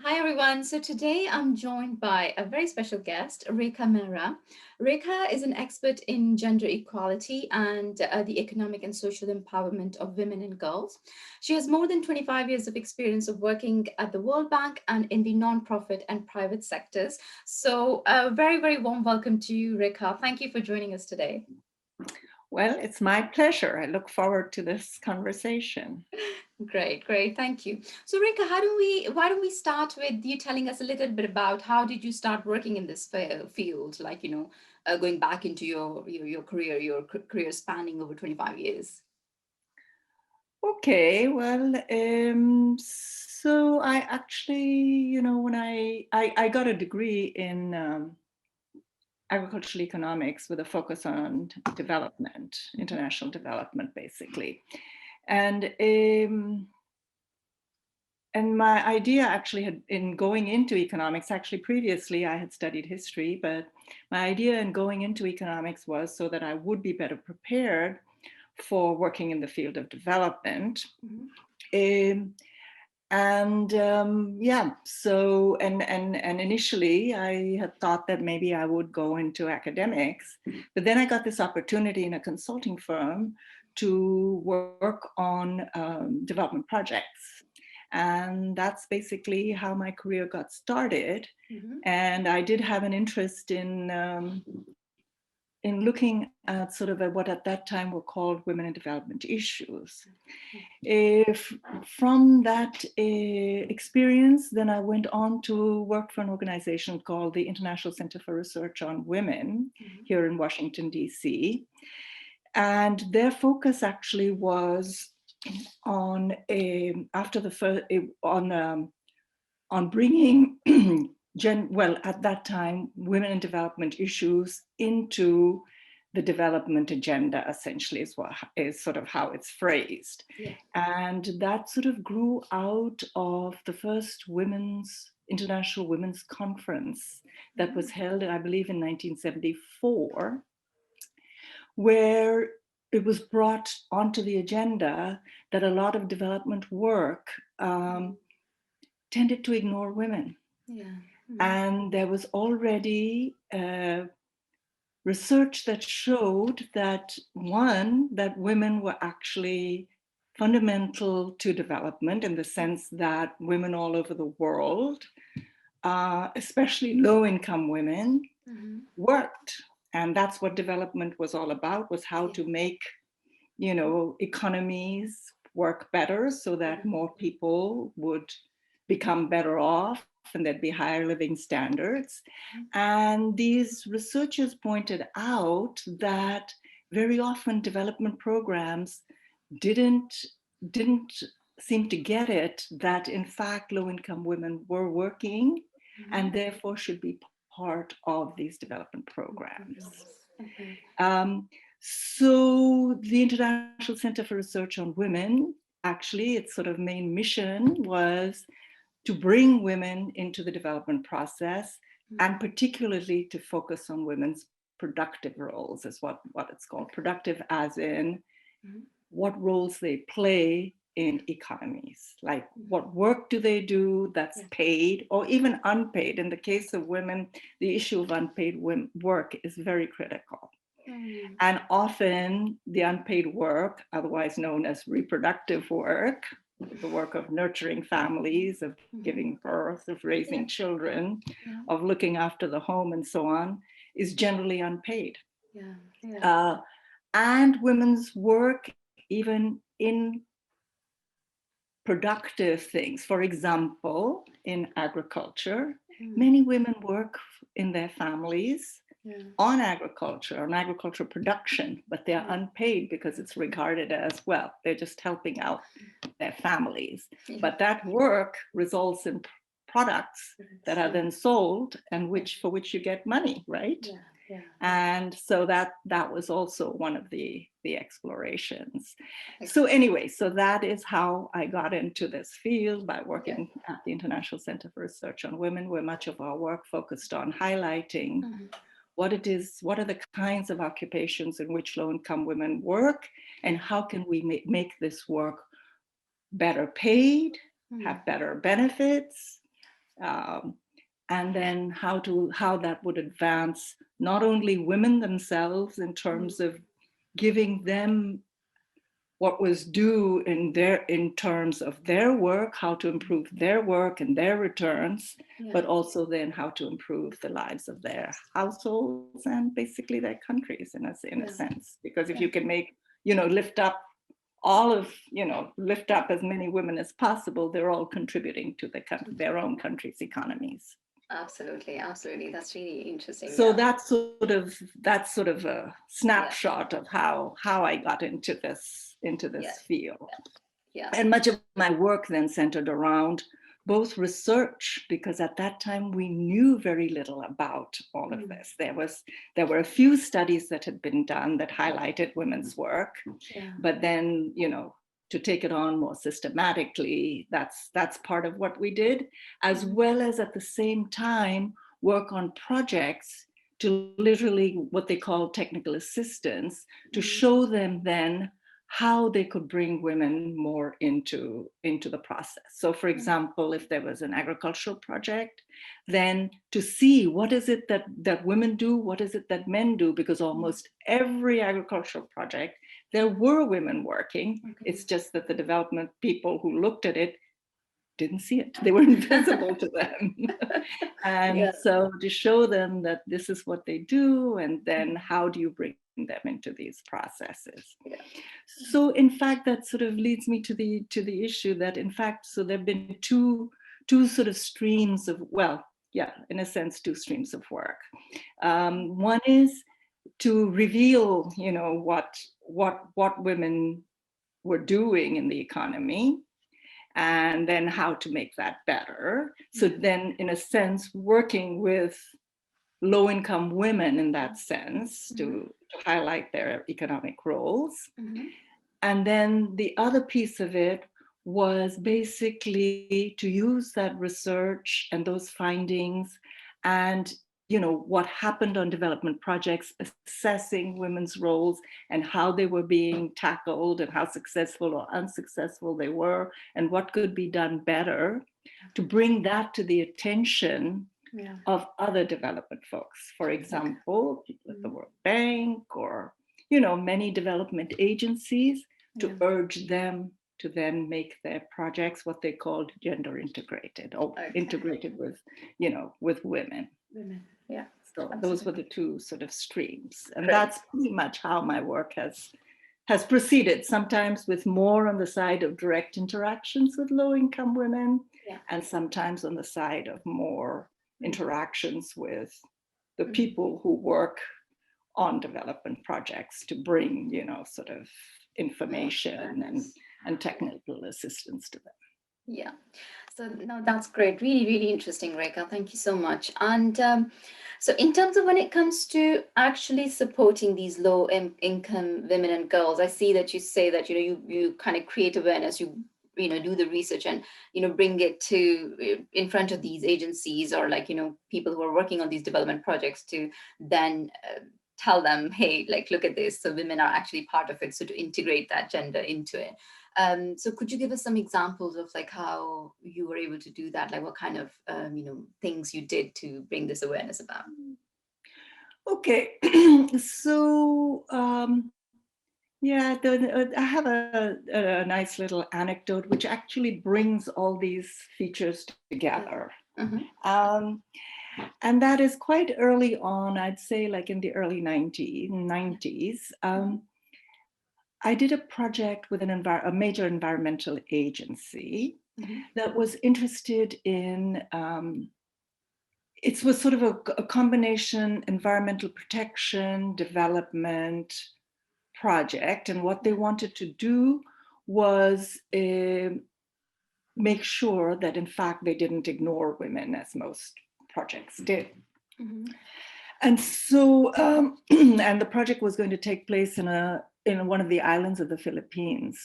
Hi everyone. So today I'm joined by a very special guest, Rekha Mehra. Rekha is an expert in gender equality and the economic and social empowerment of women and girls. She has more than 25 years of experience of working at the World Bank and in the nonprofit and private sectors. So a very warm welcome to you, Rekha. Thank you for joining us today. Well, it's my pleasure. I look forward to this conversation. Great, thank you. So, Rekha, why don't we start with you telling us a little bit about how did you start working in this field? Like, going back into your career, career spanning over 25 years. Okay, well, so I actually, when I got a degree in agricultural economics with a focus on development, international development, basically. And um, and my idea actually had in going into economics, actually previously I had studied history, but my idea in going into economics was so that I would be better prepared for working in the field of development. Mhm. Um, yeah, so and initially I had thought that maybe I would go into academics, but then I got this opportunity in a consulting firm to work on development projects, and that's basically how my career got started. Mhm. And I did have an interest in looking at sort of what at that time were called women in development issues. If from that experience, then I went on to work for an organization called the International Center for Research on Women Mhm. here in Washington, D.C. And their focus actually was on after the first on bringing well, at that time, women in development issues into the development agenda, essentially, is sort of how it's phrased. Yeah. And that sort of grew out of the first International Women's Conference that was Mhm. held, I believe, in 1974, where it was brought onto the agenda that a lot of development work tended to ignore women. Yeah. Mhm. And there was already research that showed that one, that women were actually fundamental to development in the sense that women all over the world, especially low income women, Mhm. worked. And that's what development was all about, was how Yeah. to make, economies work better so that more people would become better off and there'd be higher living standards. Mhm. And these researchers pointed out that very often development programs didn't didn't seem to get it, that in fact low income women were working and Mhm. therefore should be part of these development programs. Programs. Okay. Um, so the International Center for Research on Women, actually, its sort of main mission was to bring women into the development process, and Mhm. particularly to focus on women's productive roles, is what it's called. Okay. Productive as in Mhm. what roles they play in economies. Like Mhm. what work do they do that's Yeah. paid or even unpaid? In the case of women, the issue of unpaid work is very critical. Mhm. And often the unpaid work, otherwise known as reproductive work, the work of nurturing families, of giving Mhm. birth, of raising Yeah. children, Yeah. of looking after the home, and so on, is generally unpaid. Yeah. Yeah. Uh, and women's work, even in productive things. For example, in agriculture, Mhm. many women work in their families Yeah. on agricultural production, but they're Yeah. unpaid because it's regarded as, well, they're just helping out their families. Yeah. But that work results in products that are Yeah. then sold and Yeah. for which you get money, right? Yeah. Yeah. Yeah. And so that was also one of the explorations. So Excellent. anyway, so that is how I got into this field, by Yeah. working at the International Center for Research on Women, where much of our work focused on highlighting Mhm. what are the kinds of occupations in which low income women work, and Yeah. how can we make this work better paid, Mhm. have better benefits, um, and then how that would advance not only women themselves in terms of giving them what was due in terms of their work, how to improve their work and their returns, Yeah. but also then how to improve the lives of their households and basically their countries in a Yeah. sense. Because if you Yeah. can make, lift up all of, lift up as many women as possible, they're all contributing to their own country's economies. Absolutely. Absolutely. That's really interesting. So Yeah. that's sort of a Yeah. snapshot of how I got into Yeah. this field. Yeah. And much of my work then centered around both research, because at that time we knew very little about all of Mm. this. There were a few studies that had been done that highlighted women's work, Yeah. but then, to take it on more systematically, that's part of what we did, as Mhm. well as at the same time work on projects to literally what they call technical assistance, to Mhm. show them then how they could bring women more into the process. So for example, if there was an agricultural project, then to see what is it that women do, what is it that men do, because Mhm. almost every agricultural project, there were women working. Okay. It's just that the development people who looked at it didn't see it. They were invisible to them. Yeah. And so to show them that this is what they do, and then Mhm. how do you bring them into these processes? Yeah. So in fact, that sort of leads me to the issue that in fact, so there have been two sort of streams of, well, yeah, in a sense, two streams of work. One is to reveal, what women were doing in the economy, and then how to make that better. So then, in a sense, working with low-income women in that sense Mhm. to highlight their economic roles. Mhm. And then the other piece of it was basically to use that research and those findings and what happened on development projects, assessing women's roles and how they were being tackled and how successful or unsuccessful they were and what could be done better, to bring that to the attention Yeah. of other development folks. For Okay. example, people at the Mhm. World Bank or many development agencies, Yeah. to urge them to then make their projects what they called gender integrated, or Okay. integrated with women. Women. Yeah. So those were Absolutely. the two sort of streams. And Great. that's pretty much how my work has proceeded, sometimes with more on the side of direct interactions with low income women, Yeah. and sometimes on the side of more Mhm. interactions with the Mhm. people who work on development projects to bring, sort of More information awareness. and Yeah. technical assistance to them. Yeah. So no, that's great. Really, really interesting, Rekha. Thank you so much. And so, in terms of when it comes to actually supporting these income women and girls, I see that you say that you kind of create awareness. You do the research and bring it to in front of these agencies or like people who are working on these development projects to then tell them, hey, like look at this. So women are actually part of it. So to integrate that gender into it. So could you give us some examples of like how you were able to do that? Like what kind of things you did to bring this awareness about? Okay, so yeah, I have a nice little anecdote which actually brings all these features together. Okay. Uh-huh. Um, and that is quite early on, I'd say like in the early 90s. Mhm. I did a project with a major environmental agency Mhm. that was interested in, it was sort of a combination environmental protection, development project. And what they Yeah. wanted to do was make sure that, in fact, they didn't ignore women as most projects did. Mhm. And so, and the project was going to take place in one of the islands of the Philippines,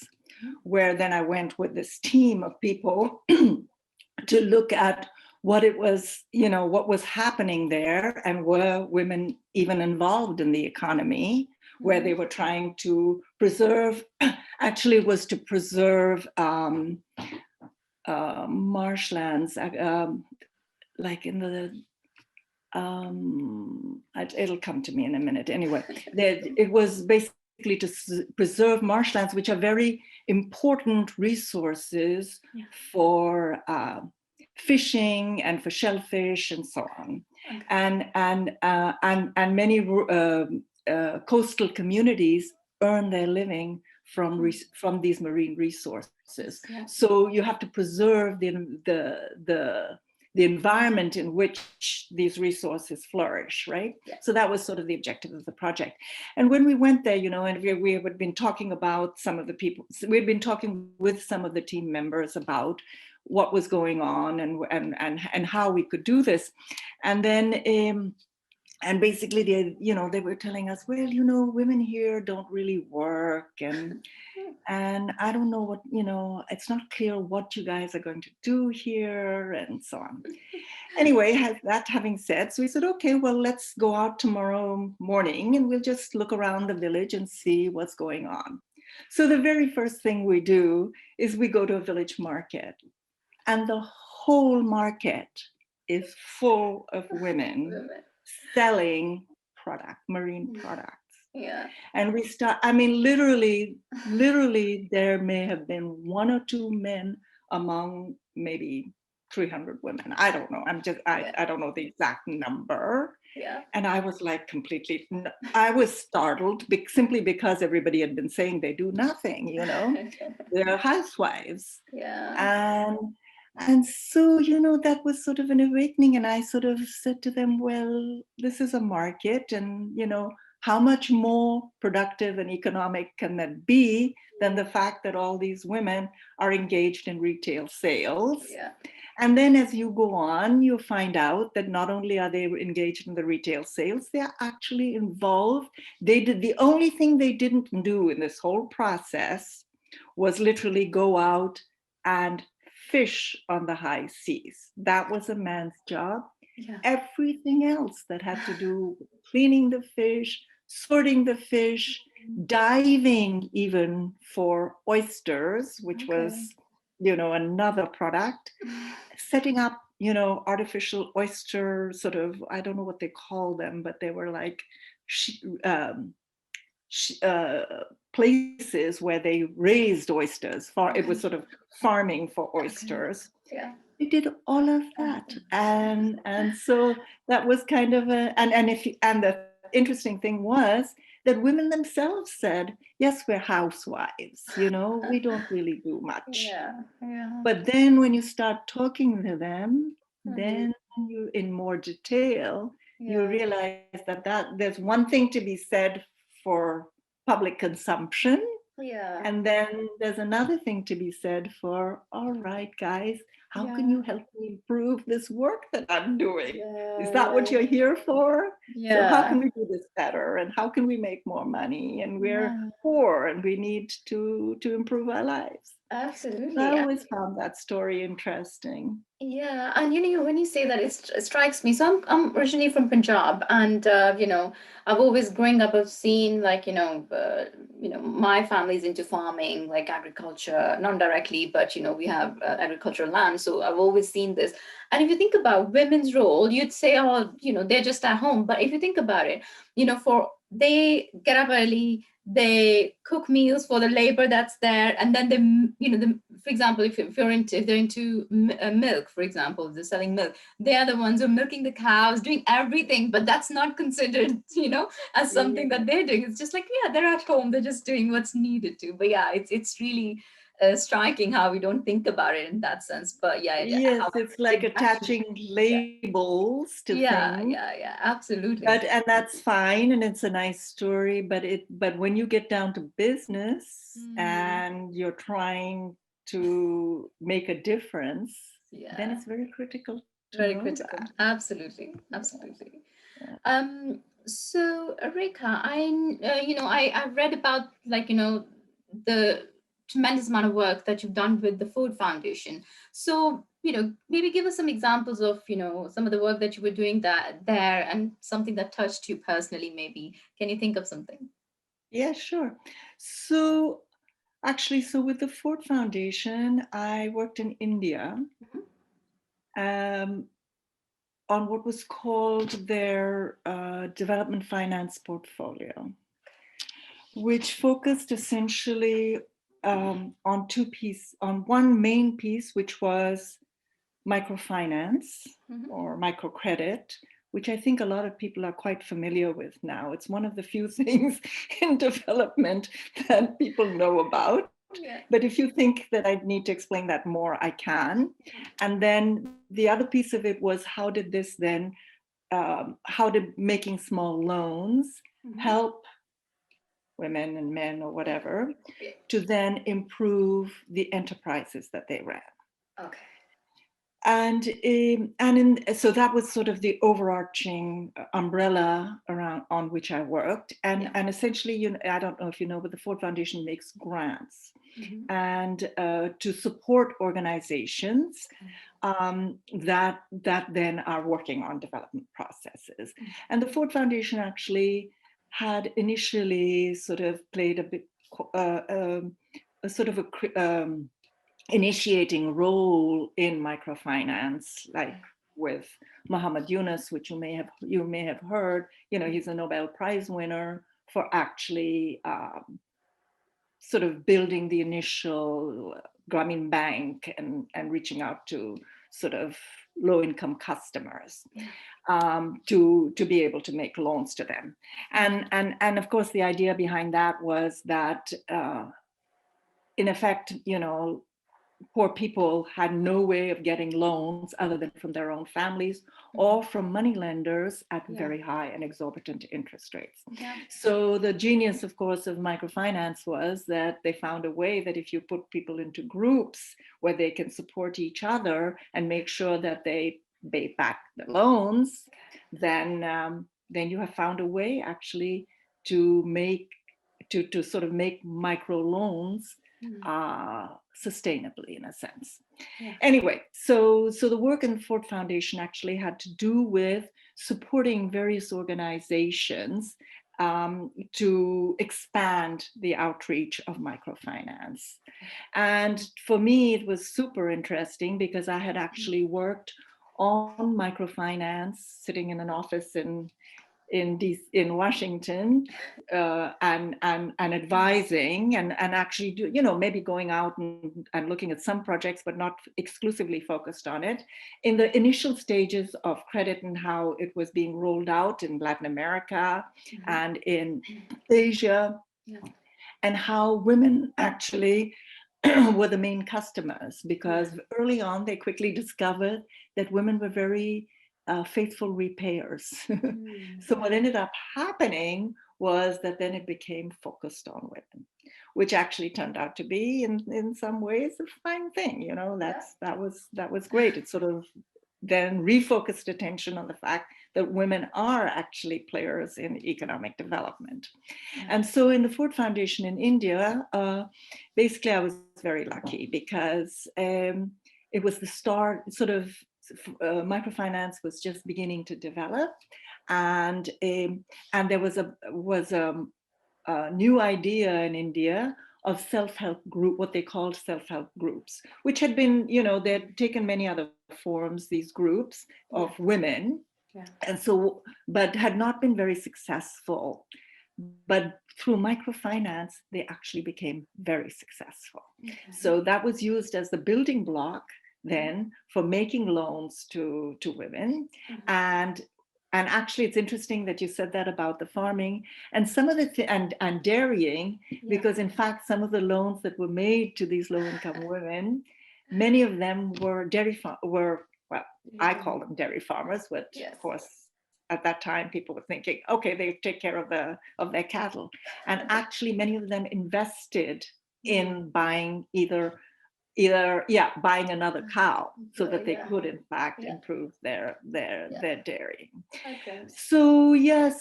Mhm. where then I went with this team of people to look at what it was, what was happening there, and were women even involved in the economy, where they Mhm. were trying to preserve, actually was to preserve marshlands, like in the it'll come to me in a minute. Anyway, it was basically to preserve marshlands, which are very important resources Yeah. for fishing and for shellfish and so on, Okay. and many coastal communities earn their living from these marine resources. Yeah. So you have to preserve the environment in which these resources flourish, right? Yeah. So that was sort of the objective of the project. And when we went there, and we had been talking about some of the people, we'd been talking with some of the team members about what was going on and how we could do this. And then and basically they were telling us, well, women here don't really work, and I don't know what, it's not clear what you guys are going to do here, and so on. Anyway, having said, so we said, okay, well, let's go out tomorrow morning and we'll just look around the village and see what's going on. So the very first thing we do is we go to a village market, and the whole market is full of women selling marine products. Yeah. And we start, I mean, literally, there may have been one or two men among maybe 300 women. I don't know. I don't know the exact number. Yeah. And I was like I was startled simply because everybody had been saying they do nothing, they're housewives. Yeah. And so, that was sort of an awakening. And I sort of said to them, well, this is a market, and, how much more productive and economic can that be than the fact that all these women are engaged in retail sales? Yeah. And then as you go on, you find out that not only are they engaged in the retail sales, they are actually involved. The only thing they didn't do in this whole process was literally go out and fish on the high seas. That was a man's job. Yeah. Everything else that had to do with cleaning the fish, sorting the fish, diving even for oysters, which was, another product, setting up, artificial oyster sort of, I don't know what they call them, but they were like places where they raised oysters. It was sort of farming for oysters. Okay. Yeah. We did all of that, and so that was kind of and the interesting thing was that women themselves said, yes, we're housewives, we don't really do much. Yeah. Yeah. But then when you start talking to them, then you, in more detail, you realize that there's one thing to be said for public consumption. Yeah. And then there's another thing to be said for, all right, guys, how can you help me improve this work that I'm doing? Is that what you're here for? Yeah. So how can we do this better? And how can we make more money? And we're poor and we need to improve our lives. Absolutely. I always found that story interesting. Yeah, and when you say that, it strikes me. So I'm originally from Punjab, and I've always growing up, I've seen like my family's into farming, like agriculture, not directly, but we have agricultural land. So I've always seen this. And if you think about women's role, you'd say, oh, they're just at home. But if you think about it, for they get up early, they cook meals for the labor that's there, and then for example, if they're into milk, for example, if they're selling milk, they are the ones who are milking the cows, doing everything, but that's not considered as something that they're doing. It's just like, yeah, they're at home, they're just doing what's needed to. But yeah, it's really striking how we don't think about it in that sense. But yes, it's like attaching labels to things. Yeah, absolutely. And that's fine, and it's a nice story, but when you get down to business and you're trying to make a difference, then it's very critical to know that. Absolutely. So Rekha, I've read about the tremendous amount of work that you've done with the Ford Foundation. So maybe give us some examples of some of the work that you were doing there and something that touched you personally. Maybe can you think of something? Yeah, sure. So actually, with the Ford Foundation, I worked in India. on what was called their development finance portfolio, which focused essentially on on one main piece, which was microfinance or microcredit, which I think a lot of people are quite familiar with now. It's one of the few things in development that people know about. Yeah. But if you think that I need to explain that more, I can. And then the other piece of it was how did this then, how did making small loans help women and men or whatever to then improve the enterprises that they ran. Okay. So that was sort of the overarching umbrella around on which I worked, and essentially, I don't know if you know, but the Ford Foundation makes grants and to support organizations that then are working on development processes. And the Ford Foundation actually had initially sort of played a bit a sort of a initiating role in microfinance, like with Muhammad Yunus, which you may have heard. He's a Nobel Prize winner for actually sort of building the initial Grameen Bank and reaching out to sort of low-income customers to be able to make loans to them. And of course, the idea behind that was that in effect, poor people had no way of getting loans other than from their own families or from money lenders at very high and exorbitant interest rates. So the genius, of course, of microfinance was that they found a way that if you put people into groups where they can support each other and make sure that they pay back the loans, then you have found a way actually to sort of make micro loans sustainably, in a sense. Anyway, so the work in the Ford Foundation actually had to do with supporting various organizations to expand the outreach of microfinance. And for me, it was super interesting because I had actually worked on microfinance, sitting in an office in Washington, and advising and actually maybe going out and looking at some projects, but not exclusively focused on it in the initial stages of credit and how it was being rolled out in Latin America and in Asia, and how women actually were the main customers, because early on they quickly discovered that women were very faithful repayers. So what ended up happening was that then it became focused on women, which actually turned out to be in some ways a fine thing. That was great. It sort of then refocused attention on the fact that women are actually players in economic development. And so in the Ford Foundation in India, basically I was very lucky because it was the start, sort of microfinance was just beginning to develop, and there was a new idea in India of self-help group, what they called self-help groups, which had been, they'd taken many other forms, these groups of women, and so, but had not been very successful. But through microfinance, they actually became very successful. So that was used as the building block then for making loans to women. And actually, it's interesting that you said that about the farming and some of the and dairying, because in fact, some of the loans that were made to these low-income women, many of them were I call them dairy farmers, but of course, at that time, people were thinking, okay, they take care of their cattle, and actually, many of them invested in buying buying another cow so that they could in fact improve their dairy. So the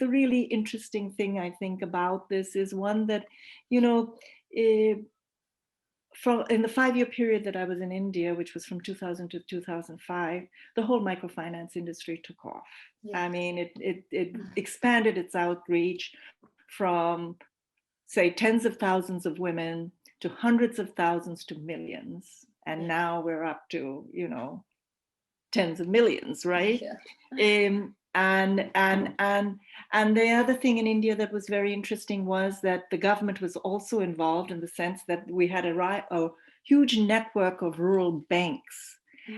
really interesting thing I think about this is one that in the 5-year period that I was in India, which was from 2000 to 2005, the whole microfinance industry took off. I mean, it expanded its outreach from, say, tens of thousands of women to hundreds of thousands to millions. And now we're up to, tens of millions, right? Yeah. And the other thing in India that was very interesting was that the government was also involved, in the sense that we had a huge network of rural banks.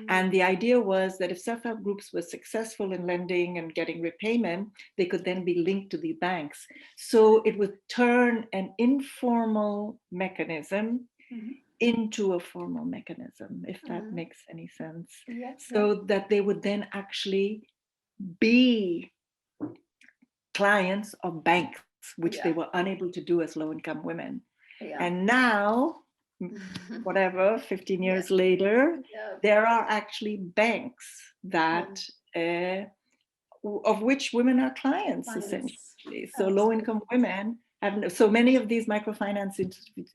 And the idea was that if self-help groups were successful in lending and getting repayment, they could then be linked to the banks. So it would turn an informal mechanism into a formal mechanism, if that makes any sense. Yeah. Yeah. So that they would then actually be clients of banks, which they Yeah. were unable to do as low-income women. Yeah. And now, whatever, 15 Yeah. years later, Yeah. there are actually banks that, of which women are clients, Clients. essentially. So Absolutely. low-income women have, so many of these microfinance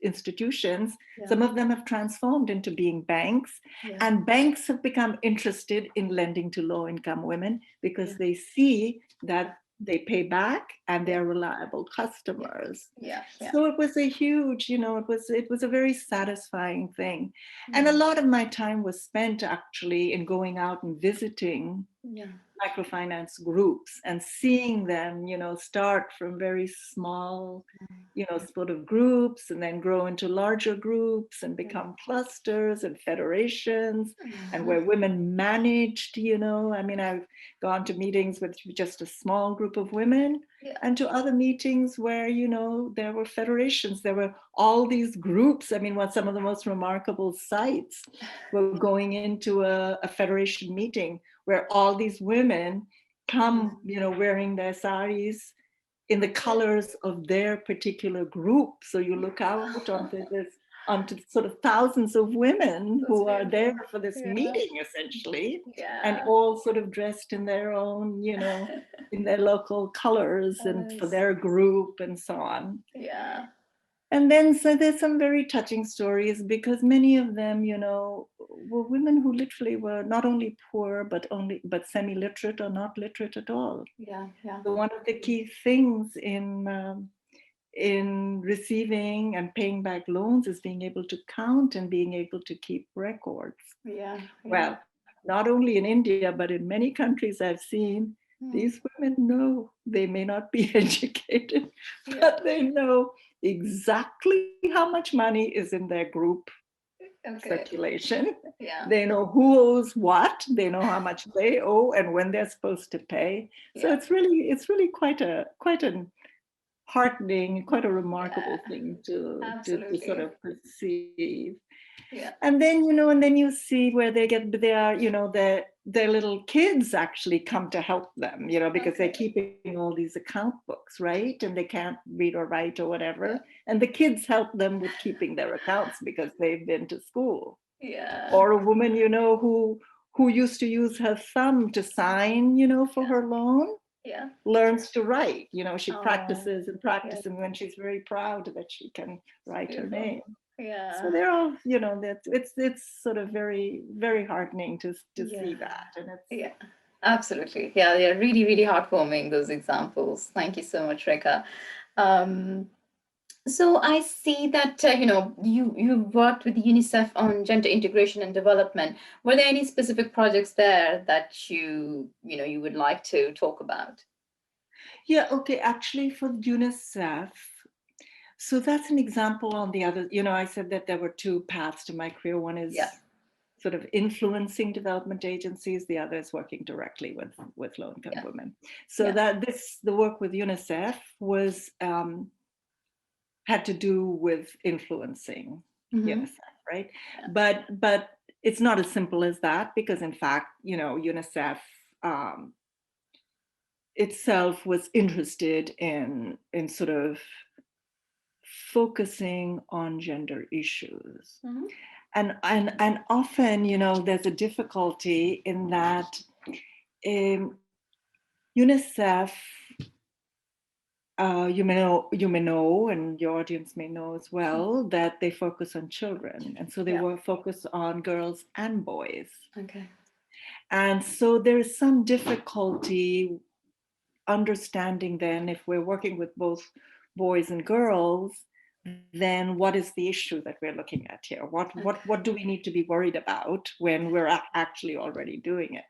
institutions, Yeah. some of them have transformed into being banks, Yeah. and banks have become interested in lending to low-income women Yeah. because they see that they pay back and Yeah. they're reliable Yeah. customers. Yeah. Yeah. So it was a huge, it was a very satisfying thing. And a Yeah. lot of my time was spent actually in going out and visiting Yeah. microfinance groups and seeing them, start from very small, sort of groups, and then grow into larger groups and Yeah. become clusters and federations, and where women managed, I mean, I've gone to meetings with just a small group of women, Yeah. and to other meetings where, there were federations, there were all these groups. I mean, what some of the most remarkable sites were going into a federation meeting where all these women come, wearing their saris in the colors of their particular group. So you look out onto sort of thousands of women That's who are there beautiful. for this Yeah. meeting, essentially, and Yeah. all sort of dressed in their own, in their local colors and for Yes. their group and so on. Yeah. And then, so there's some very touching stories, because many of them, were women who literally were not only poor, but semi-literate or not literate at all. Yeah. Yeah. So one of the key things in receiving and paying back loans is being able to count and being able to keep records. Yeah. Yeah. Well, not only in India, but in many countries I've seen, Mm. these women know. They may not be educated, Yeah. but they know exactly how much money is in their group Okay. circulation. Yeah. They know who owes what. They know how much they owe and when they're supposed to pay. So Yeah. it's really quite an heartening, quite a remarkable Yeah. thing to sort Absolutely. of perceive. Yeah. And then you see where they are, their little kids actually come to help them, because they're Okay. keeping all these account books, right? And they can't read or write or Yeah. whatever. And the kids help them with keeping their accounts because they've been to school. Yeah. Or a woman, who used to use her thumb to sign, for Yeah. her loan, Yeah. learns to write. She Oh. practices and Yeah. practices, and when she's very proud that she can write her Beautiful. name. So Yeah. they're all, that it's sort of very, very heartening to Yeah. see that. And it's, Yeah. Absolutely. Yeah. Yeah. Really, really heartwarming, those examples. Thank you so much, Rekha. Um, So I see that you worked with UNICEF on gender integration and development. Were there any specific projects there that you would like to talk about? yeah, okay, actually for UNICEF, so that's an example on the other, I said that there were two paths to my career. One is Yeah, sort of influencing development agencies, the other is working directly with low-income yeah, women. So yeah. that the work with UNICEF was had to do with influencing Mm-hmm. UNICEF, right? Yeah, But it's not as simple as that, because in fact, UNICEF um, itself was interested in sort of focusing on gender issues. mm-hmm. And often, there's a difficulty in that UNICEF, you may know, and your audience may know as well, that they focus on children, and so they Yeah. were focused on girls and boys. Okay. And so there is some difficulty understanding then, if we're working with both boys and girls, then what is the issue that we're looking at here? What do we need to be worried about when we're actually already doing it?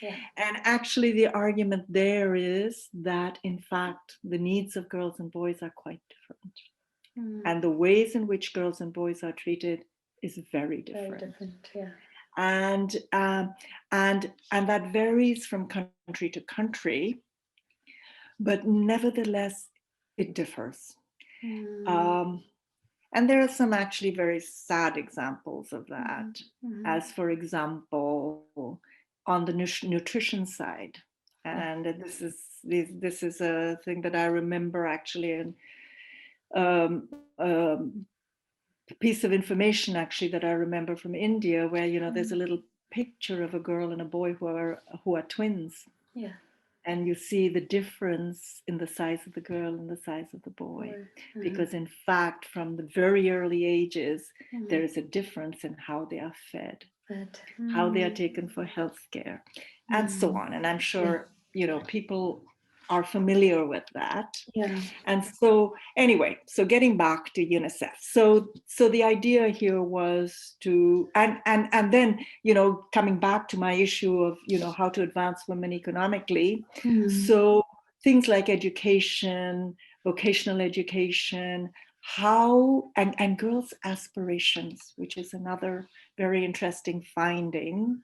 Yeah. And actually, the argument there is that, in fact, the needs of girls and boys are quite different. And the ways in which girls and boys are treated is very different. Very different, yeah. And that varies from country to country, but nevertheless, it differs. And there are some actually very sad examples of that, as for example, on the nutrition side. And this is a thing that I remember actually in piece of information actually that I remember from India, where there's a little picture of a girl and a boy who are twins. Yeah. And you see the difference in the size of the girl and the size of the boy. Because in fact, from the very early ages, there is a difference in how they are fed, how they are taken for healthcare, and so on. And I'm sure, people are familiar with that. Yeah. And so anyway, so getting back to UNICEF. So the idea here was to, and then, coming back to my issue of, how to advance women economically. So things like education, vocational education, and girls' aspirations, which is another very interesting finding,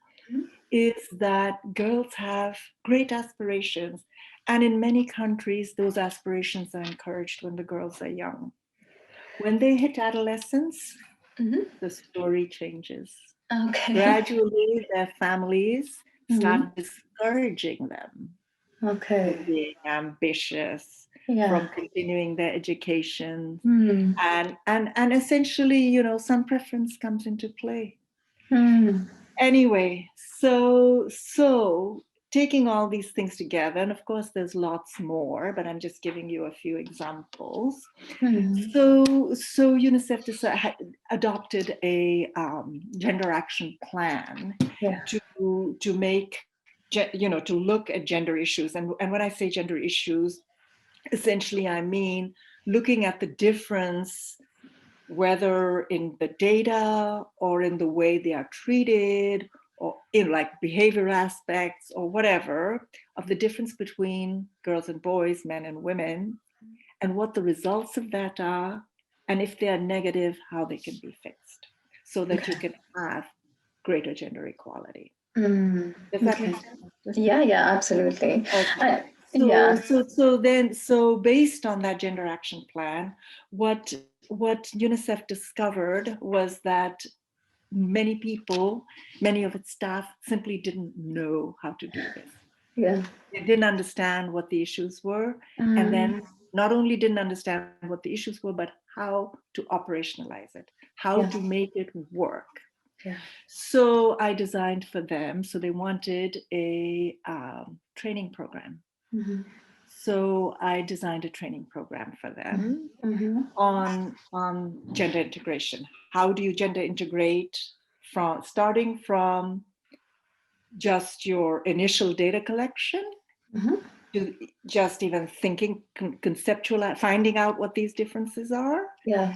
is that girls have great aspirations. And in many countries, those aspirations are encouraged when the girls are young. When they hit adolescence, the story changes. Okay. Gradually, their families start discouraging them from being ambitious, from continuing their education. And essentially, some preference comes into play. Anyway, so taking all these things together, and of course there's lots more, but I'm just giving you a few examples. So UNICEF adopted a gender action plan to make, to look at gender issues. And when I say gender issues, essentially I mean looking at the difference, whether in the data or in the way they are treated, or in like behavior aspects or whatever, of the difference between girls and boys, men and women, and what the results of that are, and if they are negative, how they can be fixed, so that you can have greater gender equality. Does that make sense? Yeah, absolutely. Okay. So based on that gender action plan, what UNICEF discovered was that many people, many of its staff simply didn't know how to do this. Yeah. They didn't understand what the issues were, and then not only didn't understand what the issues were, but how to operationalize it, how to make it work. Yeah. So I designed for them. So they wanted a training program. So I designed a training program for them on gender integration. How do you gender integrate starting from just your initial data collection to just even thinking, conceptual, finding out what these differences are,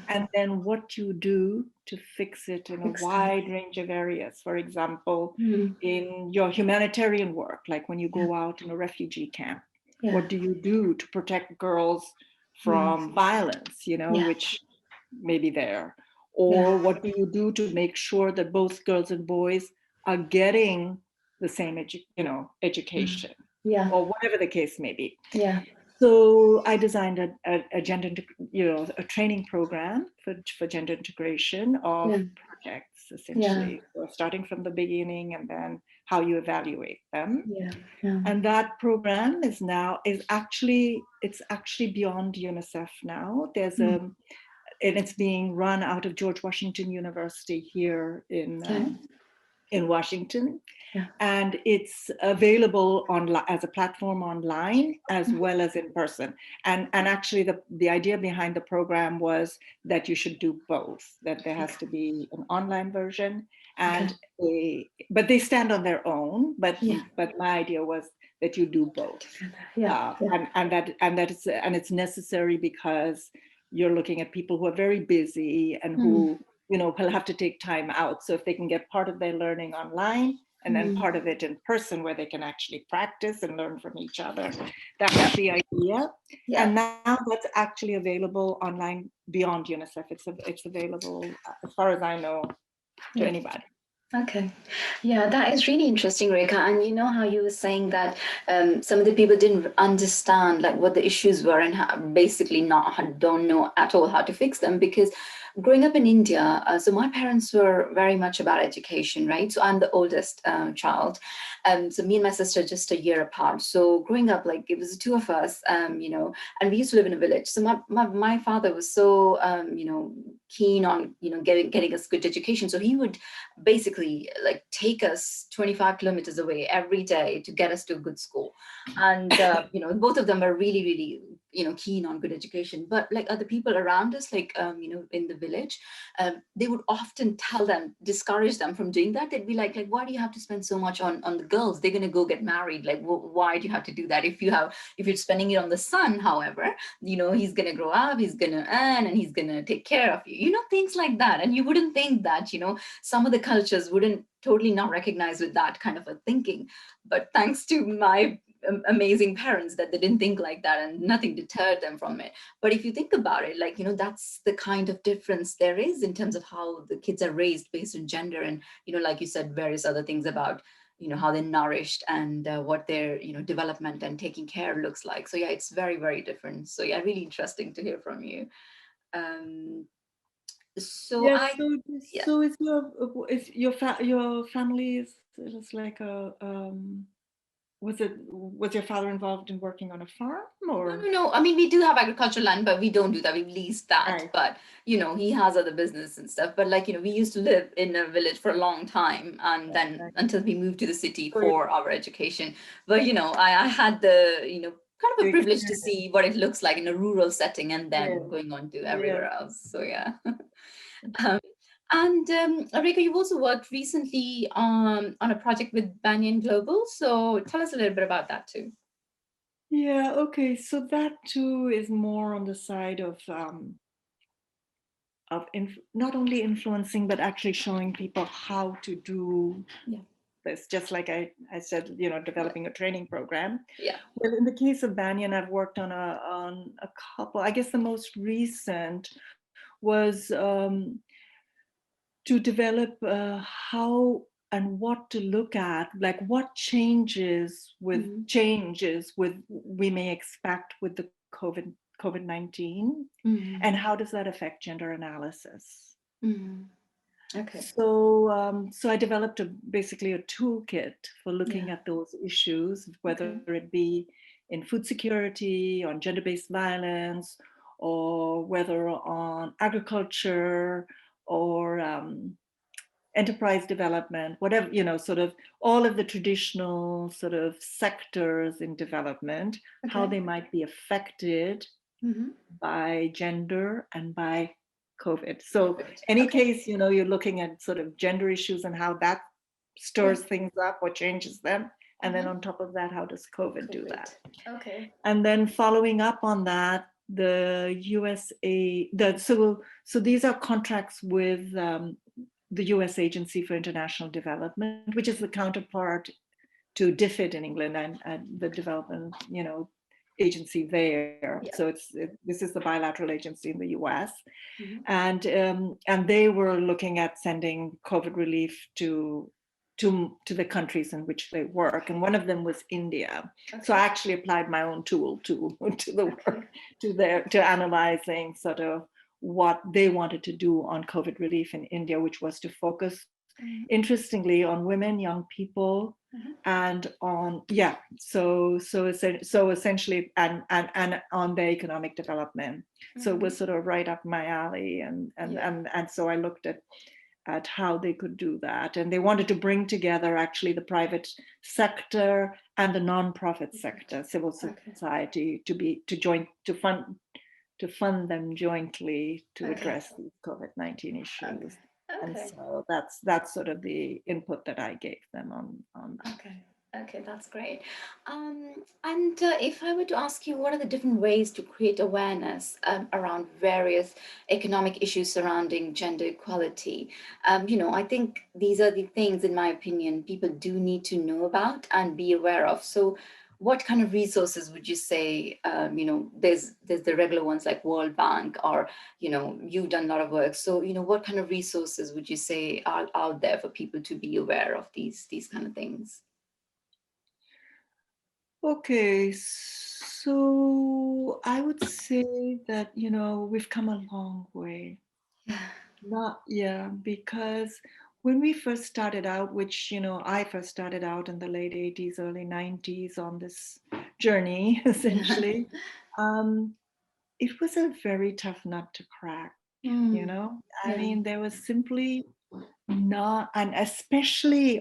and then what you do to fix it in a wide range of areas. For example, in your humanitarian work, like when you go out in a refugee camp, what do you do to protect girls from violence, which may be there? Or what do you do to make sure that both girls and boys are getting the same education? Or whatever the case may be. So I designed a gender, a training program for gender integration of projects, essentially, so starting from the beginning and then how you evaluate them. And that program is actually beyond UNICEF now. There's and it's being run out of George Washington University here in Washington. And it's available as a platform online as well as in person. And actually the idea behind the program was that you should do both, that there has to be an online version and but they stand on their own. But my idea was that you do both. And it's necessary because you're looking at people who are very busy and Mm, who, will have to take time out. So if they can get part of their learning online and then mm, part of it in person where they can actually practice and learn from each other, that's the idea. yeah. And now that's actually available online beyond UNICEF. It's available, as far as I know, to Yeah. anybody. Okay. Yeah, that is really interesting, Rekha. And you know how you were saying that some of the people didn't understand like what the issues were and how, basically don't know at all how to fix them because growing up in India, so my parents were very much about education, right? So I'm the oldest child. So me and my sister just a year apart. So growing up, like it was the two of us, and we used to live in a village. So my father was so, keen on, getting us good education. So he would basically like take us 25 kilometers away every day to get us to a good school. And, both of them were really, really, keen on good education. But like other people around us, like, in the village, they would often tell them, discourage them from doing that. They'd be like, why do you have to spend so much on the girls? They're going to go get married. Like, why do you have to do that? If you're spending it on the son, however, he's going to grow up, he's going to earn, and he's going to take care of you, things like that. And you wouldn't think that, some of the cultures wouldn't totally not recognize with that kind of a thinking. But thanks to my amazing parents that they didn't think like that and nothing deterred them from it. But if you think about it, like, that's the kind of difference there is in terms of how the kids are raised based on gender and, like you said, various other things about, how they're nourished and what their, development and taking care looks like. So yeah, it's very, very different. So yeah, really interesting to hear from you. Um, so Yes. I, So, yeah. so your family is like a was your father involved in working on a farm No, or? no, no. I mean, we do have agricultural land, but we don't do that. We've leased that. Right. But, he has other business and stuff. But like, we used to live in a village for a long time and then Right. until we moved to the city So for our education. But, I had the, kind of a you privilege to experienced. see what it looks like in a rural setting and then Yes. going on to Yes. everywhere else. So yeah. Um, and Rika, you've also worked recently on a project with Banyan Global. So tell us a little bit about that too. Yeah. Okay. So that too is more on the side of not only influencing but actually showing people how to do Yeah. this, just like I said, Yeah. developing a training program. Yeah. Well, in the case of Banyan, I've worked on a couple. I guess the most recent was to develop how and what to look at, like what Mhm. changes with we may expect with the COVID-19, and Mhm. how does that affect gender analysis. Mhm. Okay. So I developed basically a toolkit for looking Yeah. at those issues, whether Okay. it be in food security, on gender-based violence, or whether on agriculture or enterprise development, whatever, sort of all of the traditional sort of sectors in development, how Okay. they might be affected Mm-hmm. by gender and by COVID. So Perfect. any Okay. case, you're looking at sort of gender issues and how that Yeah. stirs things up or changes them. And then Mm-hmm. on top of that, how does COVID do COVID. that? Okay. And then following up on that, the USA, so these are contracts with the US Agency for International Development, which is the counterpart to DFID in England and the development, agency there. Yeah. So this is the bilateral agency in the US, Mm-hmm. and they were looking at sending COVID relief to the countries in which they work, and one of them was India. So I Okay. actually applied my own tool to the Okay. work to analyzing sort of what they wanted to do on COVID relief in India, which was to focus, Mm-hmm. interestingly, on women, young people, Mm-hmm. and on so essentially and on their economic development. So it Mm-hmm. was sort of right up my alley, Yeah. and so I looked at how they could do that, and they wanted to bring together actually the private sector and the nonprofit Perfect. sector, civil Okay. society, to fund them jointly to Okay. address these COVID-19 Okay. issues. And Okay. so that's sort of the input that I gave them on that. Okay. Okay, that's great. And if I were to ask you, what are the different ways to create awareness around various economic issues surrounding gender equality? I think these are the things, in my opinion, people do need to know about and be aware of. So, what kind of resources would you say? There's the regular ones like World Bank, or you've done a lot of work. So, what kind of resources would you say are out there for people to be aware of these kind of things? Okay, so I would say that, we've come a long way. Yeah. Not, yeah, because when we first started out, which, I first started out in the late 80s, early 90s on this journey, Yeah. essentially, um, it was a very tough nut to crack, Mm, I yeah. mean, there was simply not, and especially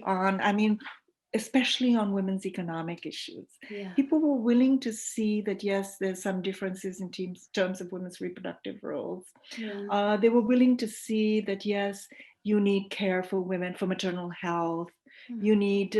on women's economic issues. Yeah. People were willing to see that, yes, there's some differences in terms of women's reproductive roles. Yeah. They were willing to see that, yes, you need care for women, for maternal health. You Mm. need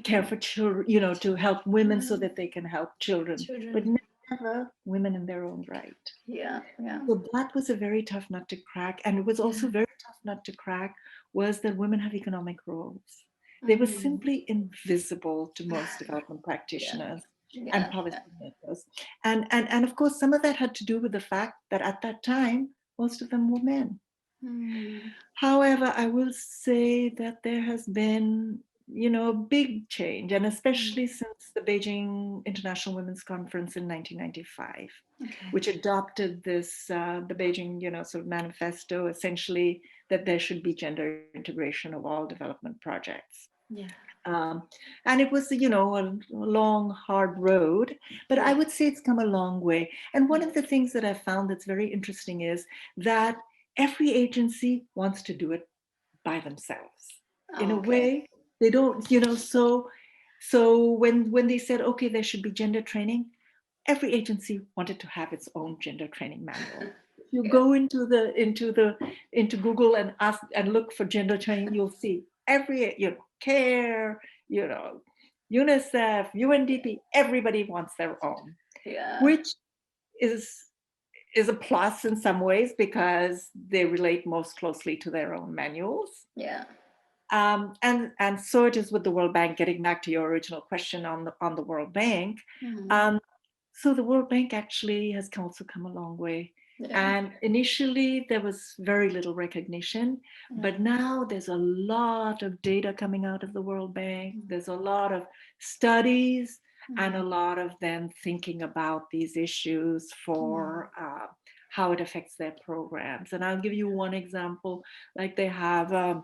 care for children, to help women so Yeah. that they can help children, but Children. never women in their own right. Yeah. Yeah. So that was a very tough nut to crack. And it was also Yeah. very tough nut to crack was that women have economic roles. They were Mm. simply invisible to most development Yeah. practitioners and Yeah. Yeah. policymakers. And of course, some of that had to do with the fact that at that time, most of them were men. Mm. However, I will say that there has been, a big change, and Mm. especially since the Beijing International Women's Conference in 1995, Okay. which adopted the Beijing, sort of manifesto, essentially that there should be gender integration of all development projects. Yeah. Um, and it was, a long, hard road, but I Yeah. would say it's come a long way. And one Yeah. of the things that I found that's very interesting is that every agency wants to do it by themselves. In Oh, a okay. way, they don't, so when they said, okay, there should be gender training, every agency wanted to have its own gender training manual. If you Yeah. go into Google and ask and look for gender training, you'll see every CARE, you know, UNICEF, UNDP, everybody wants their own, Yeah. which is is a plus in some ways because they relate most closely to their own manuals. Yeah. And so it is with the World Bank. Getting back to your original question on the World Bank, Mm. um, so the World Bank actually has also come a long way. Yeah. And initially there was very little recognition, Yeah. but now there's a lot of data coming out of the World Bank. Mm. There's a lot of studies and a Mm. lot of them thinking about these issues Mm. for how it affects their programs. And I'll give you one example. Like they have a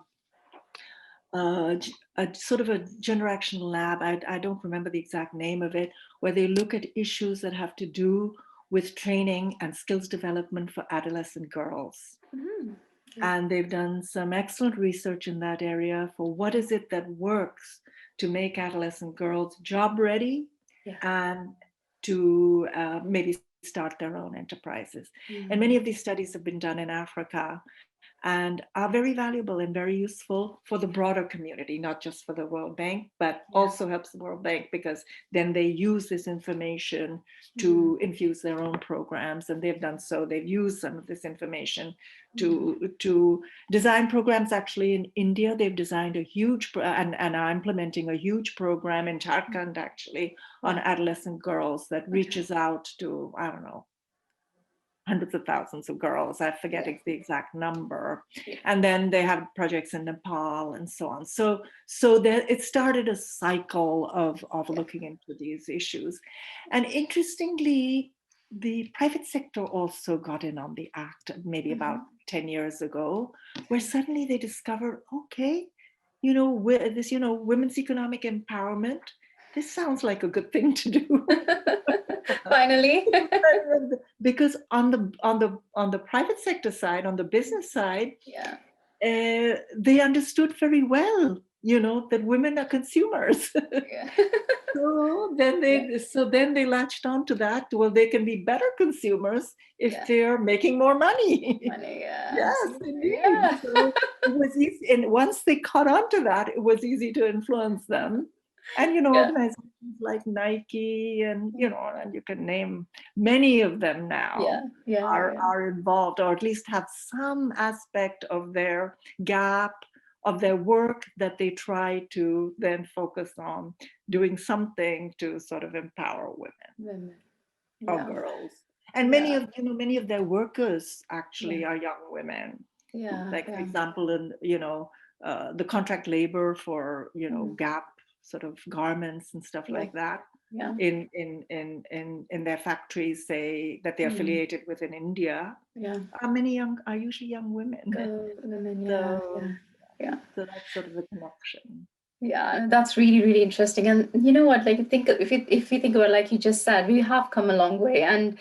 sort of a gender action lab. I don't remember the exact name of it, where they look at issues that have to do with training and skills development for adolescent girls. Mm. Okay. And they've done some excellent research in that area for what is it that works to make adolescent girls job ready Yeah. and to maybe start their own enterprises. And many of Mm. these studies have been done in Africa and are very valuable and very useful for the broader community, not just for the World Bank, but Yeah. also helps the World Bank because then they use this information Mm. to infuse their own programs. And they've done so. They've used some of this information Mm. to design programs. Actually, in India, they've designed a huge and are implementing a huge program in Jharkhand, actually, on Wow. adolescent girls that Okay. reaches out to, I don't know, hundreds of thousands of girls. I forget Yeah. the exact number. Yeah. And then they have projects in Nepal and so on. So there, it started a cycle of Yeah. looking into these issues. And interestingly, the private sector also got in on the act maybe about Mm-hmm. 10 years ago, where Okay. suddenly they discovered, okay, this, women's economic empowerment, this sounds like a good thing to do. Finally. Because on the private sector side, on the business side, Yeah. they understood very well, that women are consumers. Yeah. Yeah. So then they latched on to that. Well, they can be better consumers if Yeah. they're making more money. Money. Yeah. Yes, Absolutely. indeed. Yeah. So it was easy, and once they caught on to that, it was easy to influence them. And Yeah, organizations like Nike and and you can name many of them now yeah, yeah, yeah, are involved, or at least have some aspect of their gap of their work that they try to then focus on doing something to sort of empower women women. or Yeah, girls. And yeah, many of their workers yeah, actually are young women, yeah, like for yeah. example in the contract labor for Mm, Gap sort of garments and stuff yeah, like that yeah. in their factories, say, that they're Mm, affiliated with in India, yeah. are usually young women. Go women. Yeah, so yeah, yeah. so that's sort of the connection. Yeah, that's really, really interesting. And you know what? Like, think if you think about, like you just said, we have come a long way, and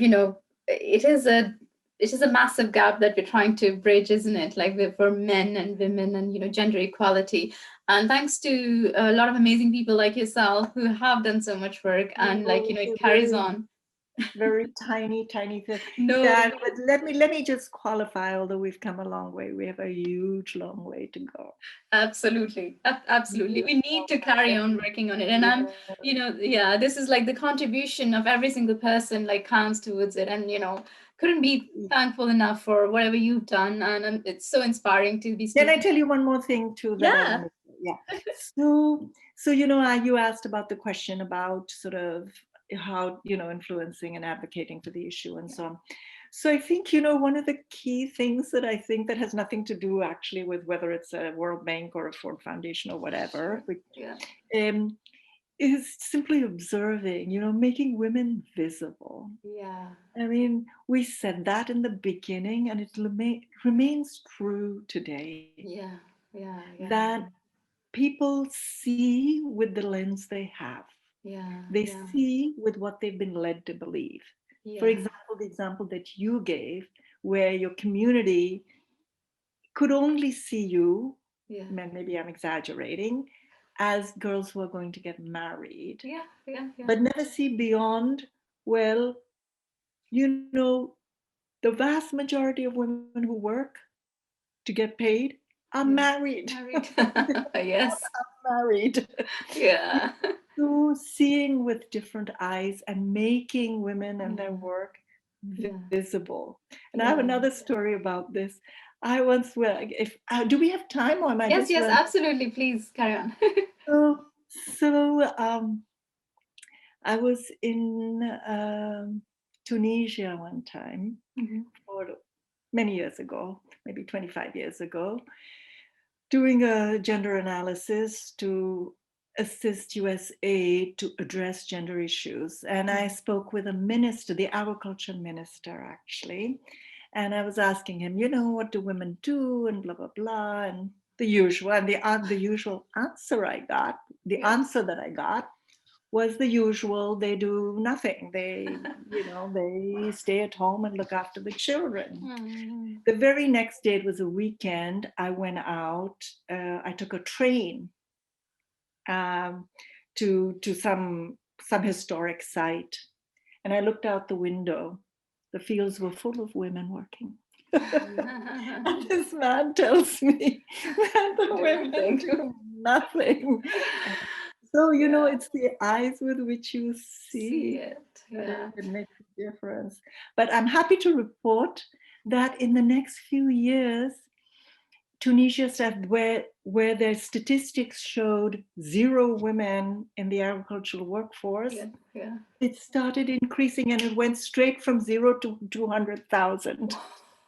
you know, it is a it is a massive gap that we're trying to bridge, isn't it? Like for men and women, and gender equality. And thanks to a lot of amazing people like yourself who have done so much work, and Oh, it's it a carries on. very tiny thing. No, Yeah, but let me just qualify, although we've come a long way, we have a huge long way to go. absolutely. Absolutely. Huge We need long to carry on working on it. And I'm, way. yeah, this is like the contribution of every single person like counts towards it. And, couldn't be Yeah. thankful enough for whatever you've done. And it's so inspiring to be Can I speaking. tell you one more thing too that I Yeah. wanted to, yeah. So you asked about the question about sort of how, influencing and advocating for the issue and Yeah. so on. So I think, one of the key things that I think that has nothing to do actually with whether it's a World Bank or a Ford Foundation or Sure. whatever, but, Yeah. um, is simply observing, making women visible. Yeah. I mean, we said that in the beginning, and it remains true today Yeah. Yeah. Yeah. that people see with the lens they have. Yeah. They Yeah. see with what they've been led to believe. For Yeah. example, the example that you gave, where your community could only see you, Yeah. maybe I'm exaggerating, as girls who are going to get married, Yeah. Yeah. Yeah. but never see beyond, well, you know, the vast majority of women who work to get paid are Yeah. married. Married. They're not Yes. unmarried. Yeah. So seeing with different eyes and making women and their Yeah. work Yeah. visible. And I have Yeah. another story about this. I once, well, if do we have time, or am I Yes, just yes, running? absolutely. Please carry on. So I was in Tunisia one time, Mhm. or many years ago, maybe 25 years ago, doing a gender analysis to assist US aid to address gender issues. And I spoke with a minister, the agriculture minister, actually. And I was asking him, what do women do? And blah, blah, blah. And the usual. And the usual answer I got, the Yeah. answer that I got was the usual: they do nothing. They stay at home and look after the children. Mm. The very next day, it was a weekend, I went out. I took a train um, to some historic site, and I looked out the window. The fields were full of women working. And this man tells me that the Do women nothing. do nothing. So, Yeah. it's the eyes with which you See see it. that Yeah. it makes a difference. But I'm happy to report that in the next few years, Tunisia said, where their statistics showed zero women in the agricultural workforce, Yeah. Yeah. it started increasing, and it went straight from zero to 200,000.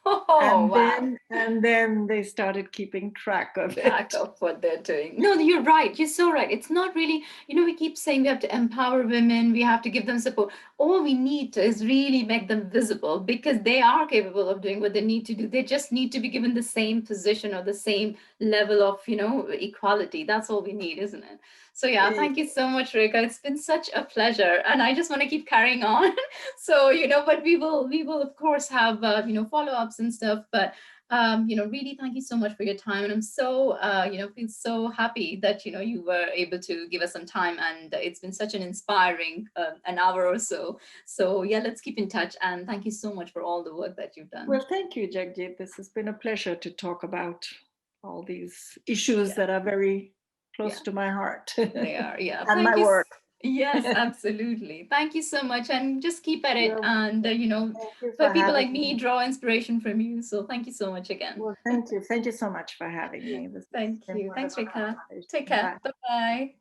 Oh, And wow. then they started keeping track of Track it. of what they're doing. No, you're right. You're so right. It's not really, we keep saying we have to empower women, we have to give them support. All we need to is really make them visible because they are capable of doing what they need to do. They just need to be given the same position or the same level of, equality. That's all we need, isn't it? So yeah, thank you so much, Rekha. It's been such a pleasure. And I just want to keep carrying on. So, but we will of course have follow-ups and stuff. But really thank you so much for your time. And I'm so, feel so happy that, you were able to give us some time. And it's been such an inspiring an hour or so. So yeah, let's keep in touch. And thank you so much for all the work that you've done. Well, thank you, Jagjit. This has been a pleasure to talk about all these issues Yeah. that are very close Yeah, to my heart they are. Yeah. and my Thank you. work. Yes, absolutely. Thank you so much. And just keep at it. Well, And, thank you for for people having like me, me. draw inspiration from you. So thank you so much again. Well, thank you. Thank you so much for having me. This has Thank been you. Thanks, wonderful Rekha. conversation. Take care. Bye. Bye bye.